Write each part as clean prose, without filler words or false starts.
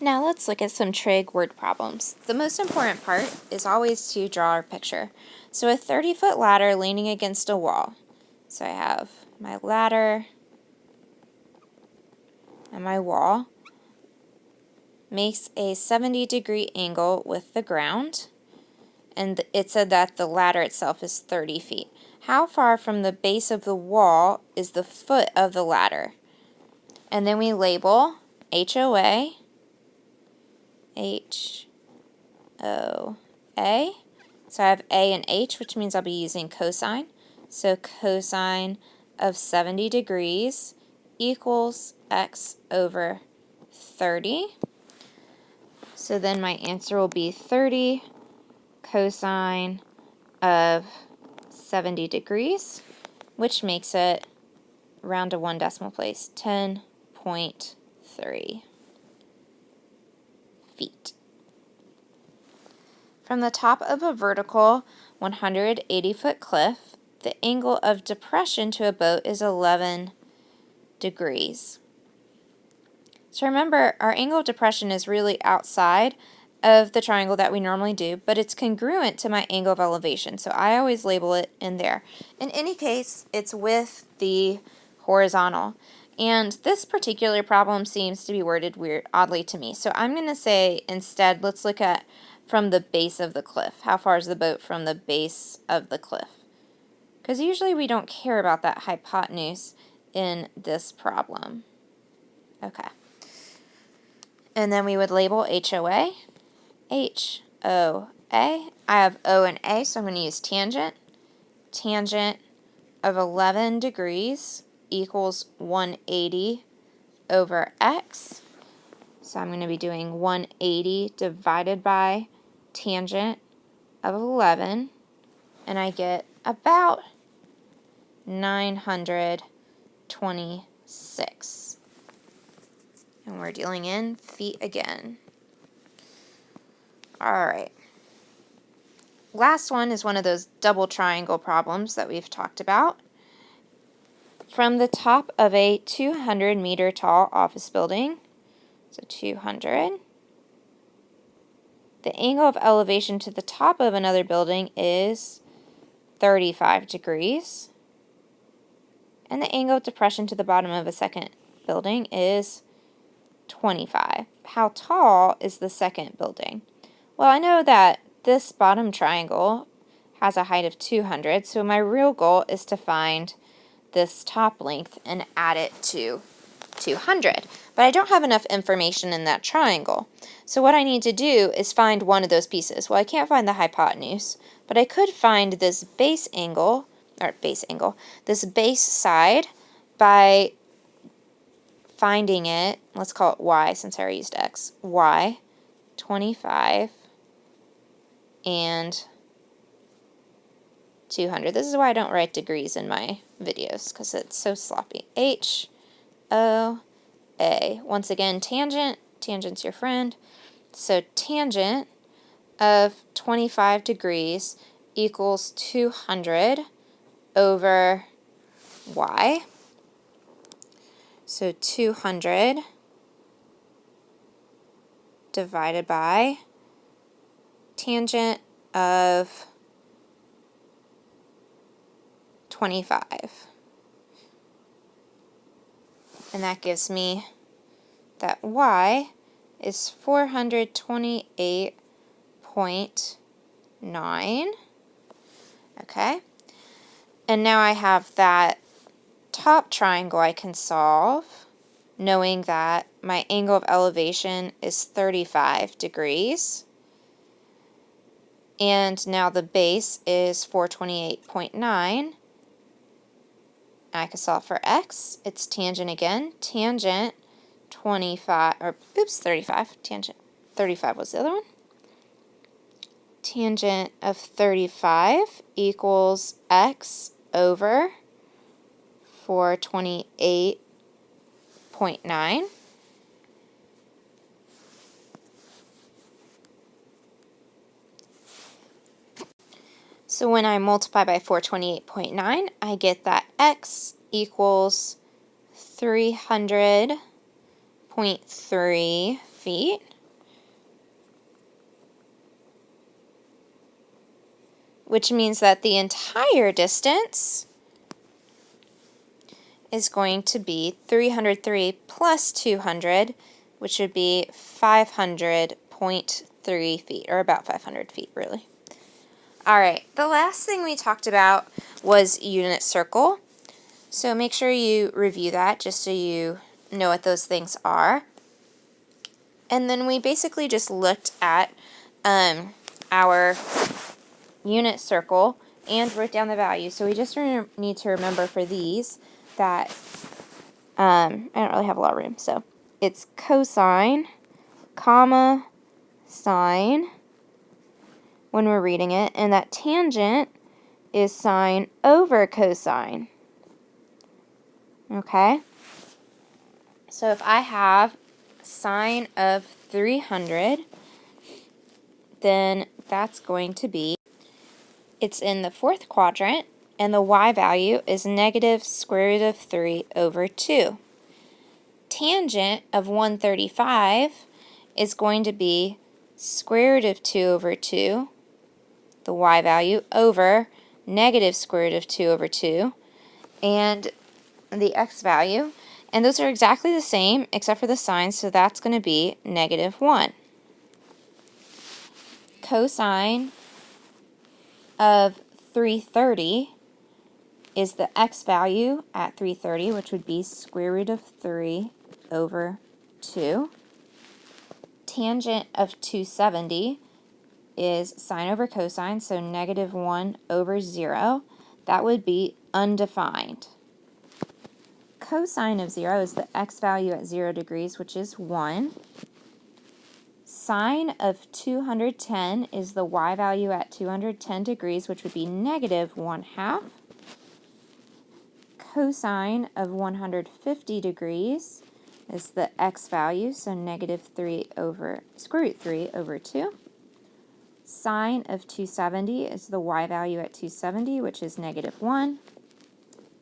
Now let's look at some trig word problems. The most important part is always to draw our picture. So a 30-foot ladder leaning against a wall. So I have my ladder and my wall. Makes a 70-degree angle with the ground. And it said that the ladder itself is 30 feet. How far from the base of the wall is the foot of the ladder? And then we label HOA, HOA. So I have A and H, which means I'll be using cosine. So cosine of 70 degrees equals x over 30. So then my answer will be 30 cosine of 70 degrees, which makes it, round to one decimal place, 10.3 feet. From the top of a vertical 180-foot cliff, the angle of depression to a boat is 11 degrees. So remember, our angle of depression is really outside of the triangle that we normally do, but it's congruent to my angle of elevation, so I always label it in there. In any case, it's with the horizontal. And this particular problem seems to be worded oddly to me. So I'm going to say instead, let's look at from the base of the cliff. How far is the boat from the base of the cliff? Because usually we don't care about that hypotenuse in this problem. Okay. And then we would label HOA. HOA. I have O and A, so I'm going to use tangent. Tangent of 11 degrees equals 180 over x. So I'm going to be doing 180 divided by tangent of 11, and I get about 926. And we're dealing in feet again. All right. Last one is one of those double triangle problems that we've talked about. From the top of a 200-meter tall office building, so 200, the angle of elevation to the top of another building is 35 degrees, and the angle of depression to the bottom of a second building is 25. How tall is the second building? Well, I know that this bottom triangle has a height of 200, so my real goal is to find this top length and add it to 200. But I don't have enough information in that triangle. So what I need to do is find one of those pieces. Well, I can't find the hypotenuse, but I could find this base side by finding it, let's call it y since I already used x, y, 25, and 200. This is why I don't write degrees in my videos, because it's so sloppy. HOA. Once again, tangent. Tangent's your friend. So tangent of 25 degrees equals 200 over y. So 200 divided by tangent of 25. And that gives me that y is 428.9. Okay. And now I have that top triangle I can solve, knowing that my angle of elevation is 35 degrees. And now the base is 428.9. I can solve for x. It's tangent again. Tangent 35. Tangent 35 was the other one. Tangent of 35 equals x over 428.9. So when I multiply by 428.9, I get that x equals 300.3 feet. which means that the entire distance is going to be 303 plus 200, which would be 500.3 feet, or about 500 feet, really. All right, the last thing we talked about was unit circle. So make sure you review that just so you know what those things are. And then we basically just looked at our unit circle and wrote down the value. So we just need to remember for these that I don't really have a lot of room. So it's cosine, comma, sine when we're reading it, and that tangent is sine over cosine. Okay? So if I have sine of 300, then that's going to be, it's in the fourth quadrant, and the y value is negative square root of 3 over 2. Tangent of 135 is going to be square root of 2 over 2, the y value, over negative square root of 2 over 2, and the x value. And those are exactly the same except for the sign, so that's going to be negative 1. Cosine of 330 is the x value at 330, which would be square root of 3 over 2. Tangent of 270 is sine over cosine, so negative 1 over 0. That would be undefined. Cosine of 0 is the x value at 0 degrees, which is 1. Sine of 210 is the y value at 210 degrees, which would be negative 1/2. Cosine of 150 degrees is the x value, so negative 3 over square root 3 over 2. Sine of 270 is the y value at 270, which is negative 1.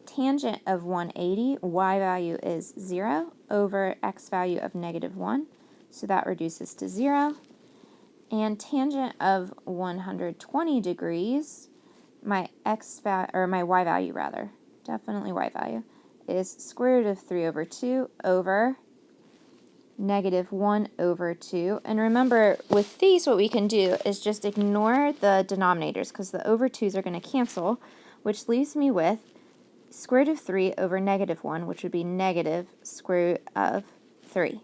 Tangent of 180, y value is 0 over x value of negative 1, so that reduces to 0. And tangent of 120 degrees, my y value rather, definitely y value, is square root of 3 over 2 over negative 1 over 2. And remember, with these, what we can do is just ignore the denominators because the over 2's are going to cancel, which leaves me with square root of 3 over negative 1, which would be negative square root of 3.